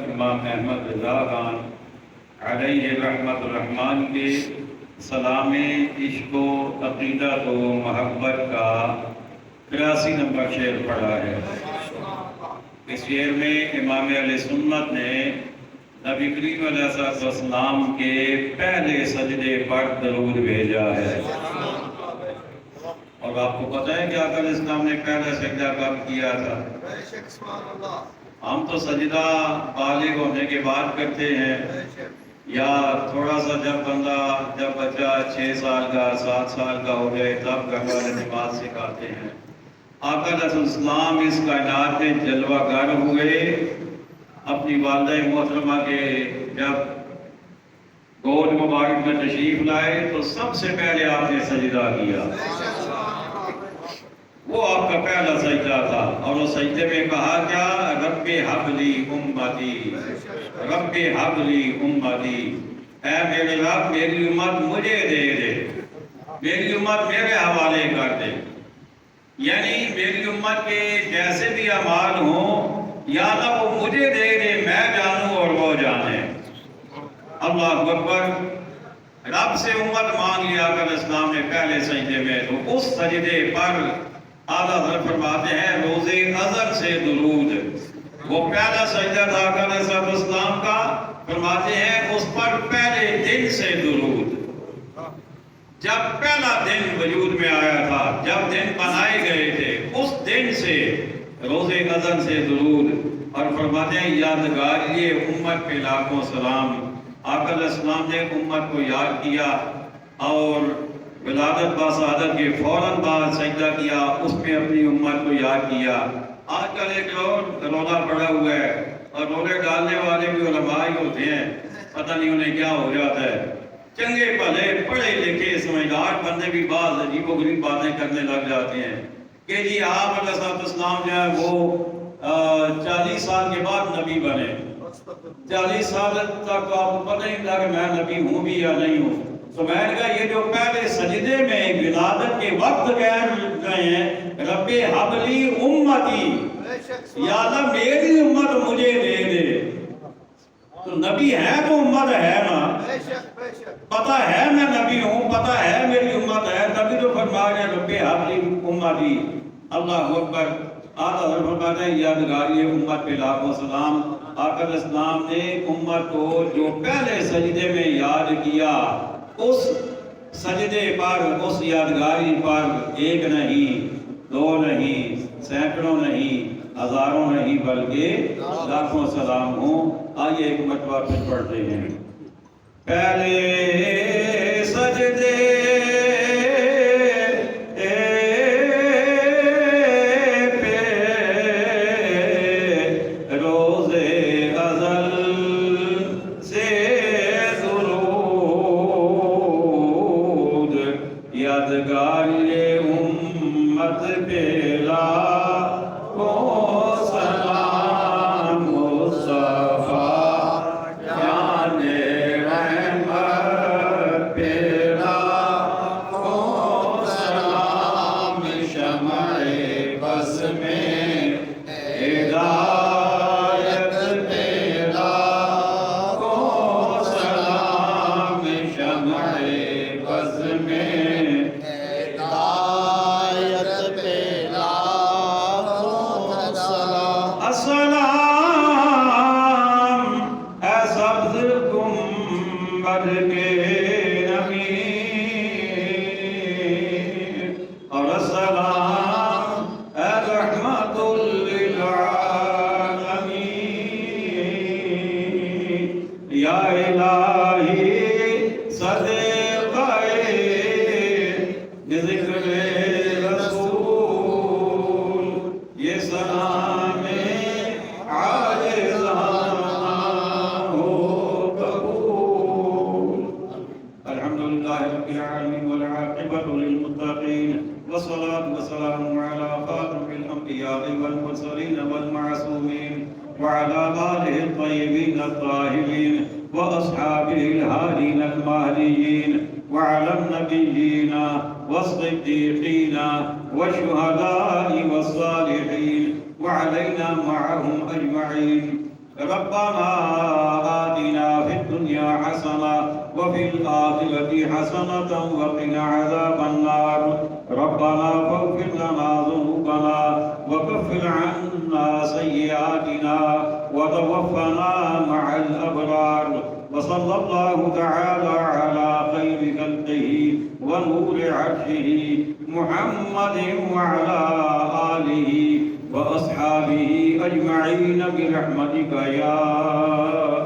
امام احمد رضا خان علیہ رحمت الرحمن کے سلام عشق و عقیدت و محبت کا 83 نمبر شعر پڑھا ہے۔ اس شعر میں امام اہل سنت نے نبی کریم علیہ السلام کے پہلے سجدے پر درود بھیجا ہے۔ اور آپ کو پتہ ہے کہ آقا علیہ السلام نے پہلا سجدہ کب کیا تھا؟ ہم تو سجدہ بالغ ہونے کے بعد کرتے ہیں، یا تھوڑا سا جب بچہ 6 سال کا 7 سال کا ہو جائے تب گھر والے نماز سکھاتے ہیں۔ آقا علیہ السلام اس کائنات میں جلوہ گر ہوئے، اپنی والدہ محترمہ کے جب گود مبارک میں تشریف لائے تو سب سے پہلے آپ نے سجدہ کیا۔ وہ آپ کا پہلا سجدہ تھا، اور وہ سجدے میں کہا کیا؟ رب ہب لی امتی، رب ہب لی امتی، اے میرے رب میری امت مجھے دے دے، میری امت میرے حوالے کر دے۔ یعنی میری امت کے جیسے بھی اعمال ہوں یا اللہ وہ مجھے دے دے، میں جانوں اور وہ جانے۔ اللہ اکبر۔ رب سے امت مانگ لیا کر اسلام نے پہلے سجدے میں، تو اس سجدے پر اعلیٰ حضرت فرماتے ہیں روز ازل سے درود، وہ پہلا سجدہ تھا آقا علیہ السلام کا، فرماتے ہیں اس پر پہلے دن سے درود۔ جب پہلا دن وجود میں آیا تھا، جب دن بنائے گئے تھے، اس دن سے روز ازل سے درود۔ اور فرماتے ہیں یادگاری امت پہ لاکھوں سلام۔ آقا علیہ السلام نے امت کو یاد کیا اور ولادت باسعادت کے فوراً بعد سجدہ کیا، اس میں اپنی امت کو یاد کیا۔ آج کل ایک رولا پڑا ہوا ہے، اور رولے ڈالنے والے بھی علماء ہی ہوتے ہیں، پتہ نہیں انہیں کیا ہو جاتا ہے۔ چنگے بھلے پڑھے لکھے سمجھدار بندے بھی بعض عجیب و غریب باتیں کرنے لگ جاتے ہیں کہ جی آپ علیہ السلام جو ہے وہ 40 سال کے بعد نبی بنے، 40 سال تک آپ کو پتہ نہیں تھا کہ میں نبی ہوں بھی یا نہیں ہوں۔ تو میں نے کہا یہ جو پہلے سجدے میں ولادت کے وقت کہہ رہے ہیں رب ہب لی امتی، یا اللہ میری امت مجھے دے دے، تو نبی ہے تو امت ہے نا، پتہ ہے میں نبی ہوں، پتہ ہے میری امت ہے، تبھی تو فرما رہے ہیں رب ہب لی امتی۔ اللہ اکبر۔ اعلیٰ حضرت فرماتے ہیں یادگاری امت پہ لاکھوں سلام۔ آقا علیہ السلام نے امت کو جو پہلے سجدے میں یاد کیا، اس سجدے پر، اس یادگاری پر ایک نہیں، دو نہیں، سینکڑوں نہیں، ہزاروں نہیں، بلکہ لاکھوں سلام ہوں۔ آئیے ایک مرتبہ پھر پڑھتے ہیں۔ پہلے سجدے رحمت پہ لاکھوں سلام مصطفیٰ جان رحمت پہ لاکھوں سلام شمع بز میں ہدایت پہ لاکھوں سلام شمع بز میں السلام اے سبز گنبد کے امیر اور السلام اے رحمت للعالمین یا الہی صدقہ ذکر رسول یہ سلام والصلاة والسلام على خاتم الأنبياء والمرسلين والمعصومين وعلى آله الطيبين الطاهرين وأصحابه الهادين المهديين وعلى النبيين والصديقين والشهداء والصالحين وعلينا معهم أجمعين ربنا آتنا في الدنيا حسنة وفي الآخرة حسنة وقنا عذاب النار ربنا فاغفر لنا ذنوبنا وكفر عنا سيئاتنا وتوفنا مع الأبرار وصلى الله تعالى على خير خلقه ونور عرشه محمد وعلى آله وأصحابه أجمعين برحمتك يا